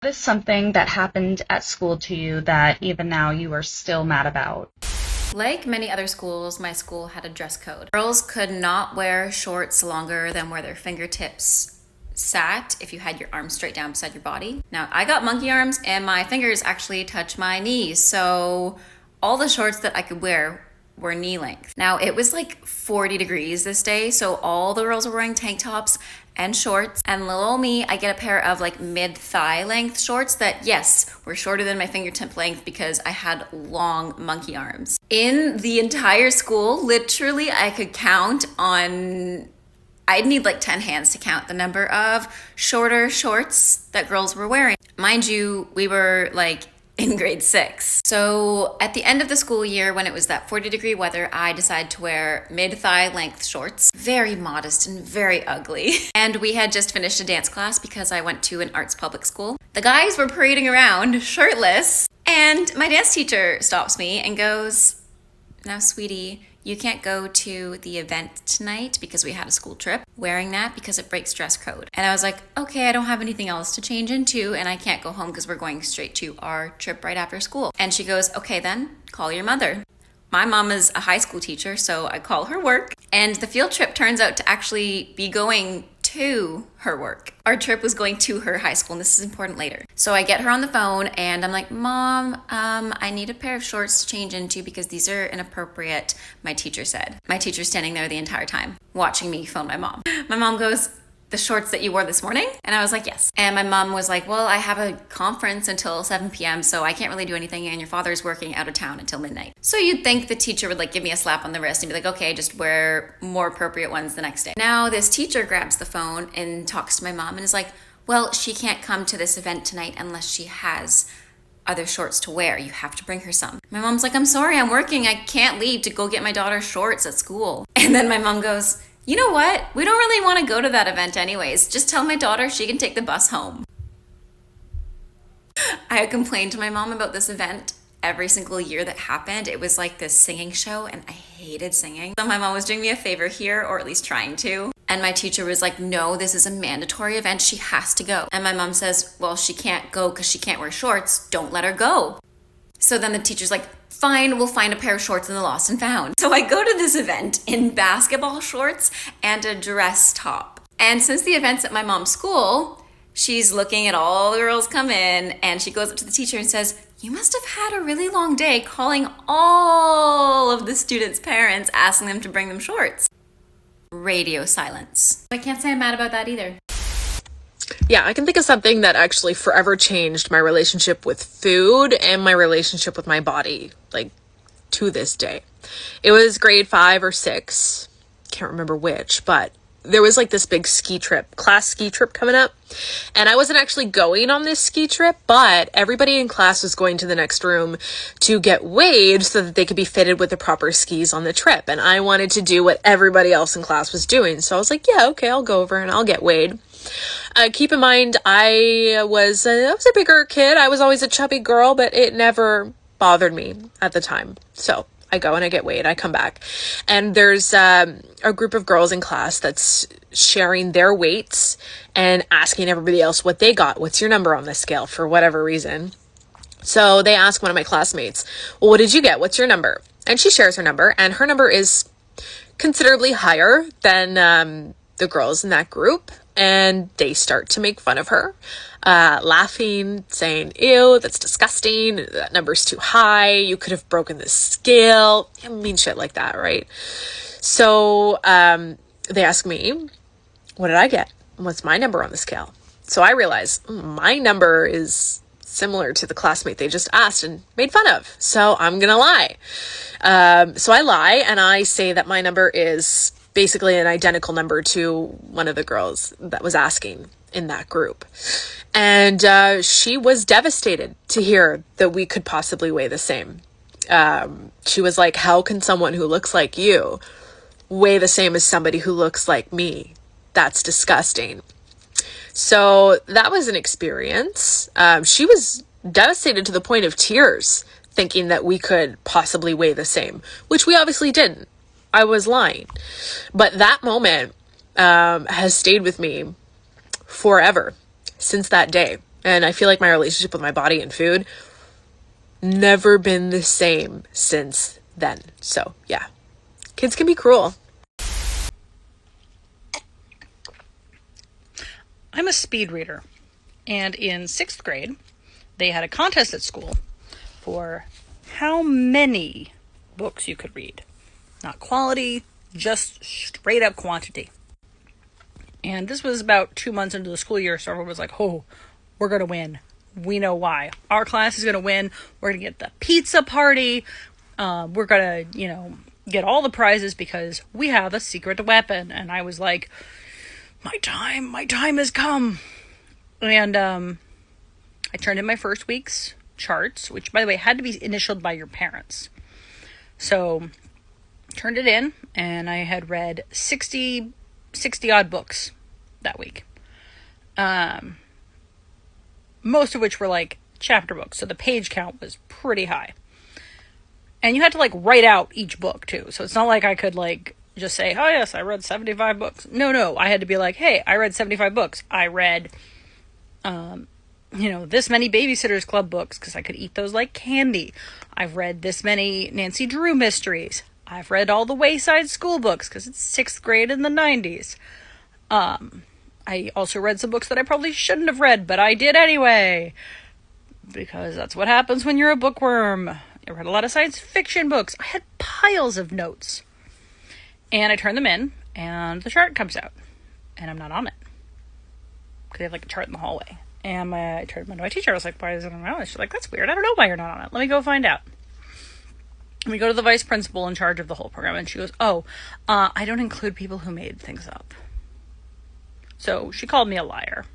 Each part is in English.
What is something that happened at school to you that even now you are still mad about? Like many other schools, my school had a dress code. Girls could not wear shorts longer than where their fingertips sat if you had your arms straight down beside your body. Now, I got monkey arms and my fingers actually touch my knees, so all the shorts that I could wear were knee length. Now, it was like 40 degrees this day, so all the girls were wearing tank tops and shorts, and little old me, I get a pair of like mid-thigh length shorts that, yes, were shorter than my fingertip length because I had long monkey arms. In the entire school, literally I could count on, I'd need like 10 hands to count the number of shorter shorts that girls were wearing. Mind you, we were like in grade 6. So at the end of the school year, when it was that 40-degree weather, I decided to wear mid-thigh length shorts. Very modest and very ugly. And we had just finished a dance class because I went to an arts public school. The guys were parading around shirtless, and my dance teacher stops me and goes, "Now, sweetie, you can't go to the event tonight because we had a school trip wearing that because it breaks dress code." And I was like, okay, I don't have anything else to change into and I can't go home because we're going straight to our trip right after school. And she goes, okay then, call your mother. My mom is a high school teacher, so I call her work. And the field trip turns out to actually be going to her work. Our trip was going to her high school, and this is important later. So I get her on the phone and I'm like, Mom, I need a pair of shorts to change into because these are inappropriate, my teacher said. My teacher's standing there the entire time, watching me phone my mom. My mom goes, "The shorts that you wore this morning?" And I was like, yes. And my mom was like, well, I have a conference until 7 p.m., so I can't really do anything, and your father's working out of town until midnight. So you'd think the teacher would like give me a slap on the wrist and be like, okay, just wear more appropriate ones the next day. Now this teacher grabs the phone and talks to my mom and is like, well, she can't come to this event tonight unless she has other shorts to wear. You have to bring her some. My mom's like, I'm sorry, I'm working. I can't leave to go get my daughter shorts at school. And then my mom goes, you know what? We don't really want to go to that event anyways. Just tell my daughter she can take the bus home. I had complained to my mom about this event every single year that happened. It was like this singing show and I hated singing. So my mom was doing me a favor here, or at least trying to. And my teacher was like, no, this is a mandatory event. She has to go. And my mom says, well, she can't go because she can't wear shorts. Don't let her go. So then the teacher's like, fine, we'll find a pair of shorts in the lost and found. So I go to this event in basketball shorts and a dress top. And since the event's at my mom's school, she's looking at all the girls come in and she goes up to the teacher and says, you must have had a really long day calling all of the students' parents, asking them to bring them shorts. Radio silence. I can't say I'm mad about that either. Yeah, I can think of something that actually forever changed my relationship with food and my relationship with my body, like to this day. It was grade 5 or 6, can't remember which, but there was like this big class ski trip coming up. And I wasn't actually going on this ski trip, but everybody in class was going to the next room to get weighed so that they could be fitted with the proper skis on the trip. And I wanted to do what everybody else in class was doing. So I was like, yeah, okay, I'll go over and I'll get weighed. Keep in mind, I was a bigger kid. I was always a chubby girl, but it never bothered me at the time. So I go and I get weighed. I come back and there's a group of girls in class that's sharing their weights and asking everybody else what they got. What's your number on the scale for whatever reason? So they ask one of my classmates, well, what did you get? What's your number? And she shares her number, and her number is considerably higher than the girls in that group. And they start to make fun of her, laughing, saying, ew, that's disgusting. That number's too high. You could have broken the scale. I mean, shit like that, right? So they ask me, what did I get? What's my number on the scale? So I realize my number is similar to the classmate they just asked and made fun of. So I'm going to lie. So I lie and I say that my number is basically an identical number to one of the girls that was asking in that group. And she was devastated to hear that we could possibly weigh the same. She was like, how can someone who looks like you weigh the same as somebody who looks like me? That's disgusting. So that was an experience. She was devastated to the point of tears, thinking that we could possibly weigh the same, which we obviously didn't. I was lying. But that moment has stayed with me forever since that day. And I feel like my relationship with my body and food never been the same since then. So yeah, kids can be cruel. I'm a speed reader, and in 6th grade, they had a contest at school for how many books you could read. Not quality, just straight up quantity. And this was about 2 months into the school year, so everyone was like, oh, we're going to win. We know why. Our class is going to win. We're going to get the pizza party. We're going to, get all the prizes because we have a secret weapon. And I was like, my time has come. And I turned in my first week's charts, which, by the way, had to be initialed by your parents. So, turned it in, and I had read 60 odd books that week. Most of which were like chapter books, so the page count was pretty high. And you had to like write out each book too. So it's not like I could like just say, oh yes, I read 75 books. No, I had to be like, hey, I read 75 books. I read this many Babysitter's Club books because I could eat those like candy. I've read this many Nancy Drew mysteries. I've read all the Wayside School books because it's 6th grade in the 90s. I also read some books that I probably shouldn't have read, but I did anyway. Because that's what happens when you're a bookworm. I read a lot of science fiction books. I had piles of notes. And I turn them in, and the chart comes out. And I'm not on it. Because they have like a chart in the hallway. And I turned to my teacher. I was like, why is it not on it? She's like, that's weird. I don't know why you're not on it. Let me go find out. And we go to the vice principal in charge of the whole program. And she goes, I don't include people who made things up. So she called me a liar.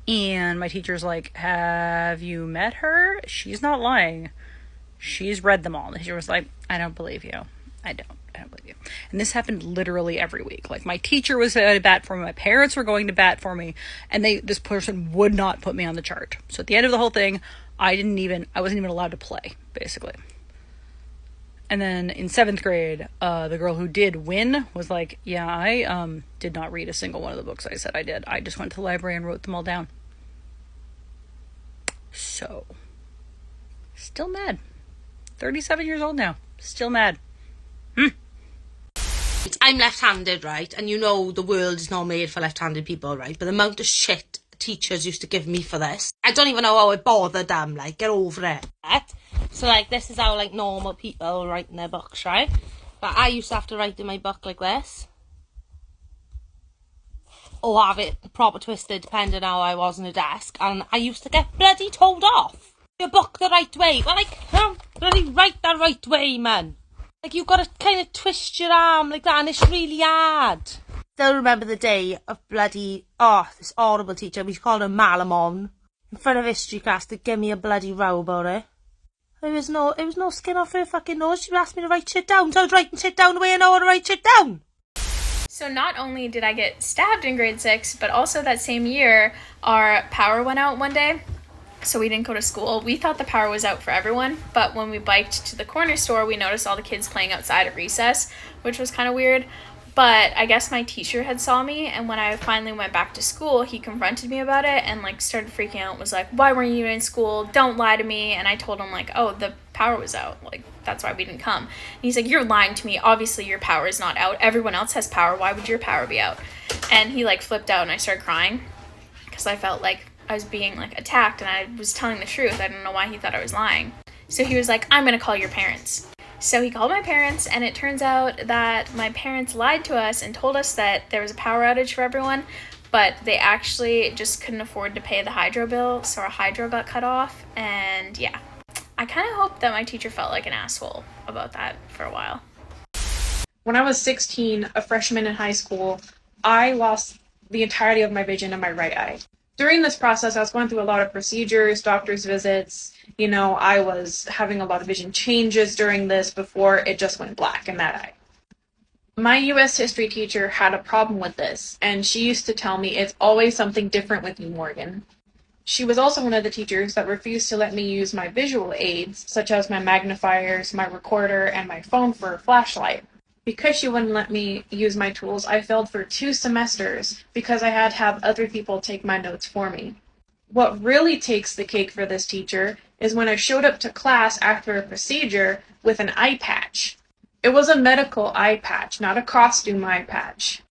And my teacher's like, have you met her? She's not lying. She's read them all. And the teacher was like, I don't believe you. I don't believe you. And this happened literally every week. Like, my teacher was at bat for me. My parents were going to bat for me. And this person would not put me on the chart. So at the end of the whole thing, I wasn't even allowed to play, basically. And then in 7th grade, the girl who did win was like, yeah, I did not read a single one of the books I said I did. I just went to the library and wrote them all down. So, still mad. 37 years old now. Still mad. I'm left-handed, right? And the world is not made for left-handed people, right? But the amount of shit teachers used to give me for this, I don't even know how it bothered them. Like, get over it. So, like, this is how, like, normal people write in their books, right? But I used to have to write in my book like this. Or have it proper twisted, depending how I was on a desk. And I used to get bloody told off. Your book the right way. Well, I can't bloody write the right way, man. Like, you've got to kind of twist your arm like that, and it's really hard. Still remember the day of bloody, this horrible teacher, we called her Malamon, in front of history class to give me a bloody row about it. There was no skin off her fucking nose. She asked me to write shit down, so I was writing shit down the way I know how to write shit down. So not only did I get stabbed in grade 6, but also that same year, our power went out one day. So we didn't go to school. We thought the power was out for everyone, but when we biked to the corner store, we noticed all the kids playing outside at recess, which was kind of weird. But I guess my teacher had saw me, and when I finally went back to school, he confronted me about it and like started freaking out, was like, why weren't you in school? Don't lie to me. And I told him like, oh, the power was out. Like, that's why we didn't come. And he's like, you're lying to me. Obviously your power is not out. Everyone else has power. Why would your power be out? And he like flipped out, and I started crying because I felt like I was being like attacked and I was telling the truth. I don't know why he thought I was lying. So he was like, I'm gonna call your parents. So he called my parents, and it turns out that my parents lied to us and told us that there was a power outage for everyone, but they actually just couldn't afford to pay the hydro bill, so our hydro got cut off. And yeah, I kind of hope that my teacher felt like an asshole about that for a while. When I was 16, a freshman in high school, I lost the entirety of my vision in my right eye. During this process, I was going through a lot of procedures, doctor's visits. I was having a lot of vision changes during this before it just went black in that eye. My U.S. history teacher had a problem with this, and she used to tell me, it's always something different with you, Morgan. She was also one of the teachers that refused to let me use my visual aids, such as my magnifiers, my recorder, and my phone for a flashlight. Because she wouldn't let me use my tools, I failed for 2 semesters because I had to have other people take my notes for me. What really takes the cake for this teacher is when I showed up to class after a procedure with an eye patch. It was a medical eye patch, not a costume eye patch.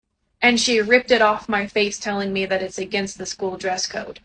And she ripped it off my face telling me that it's against the school dress code.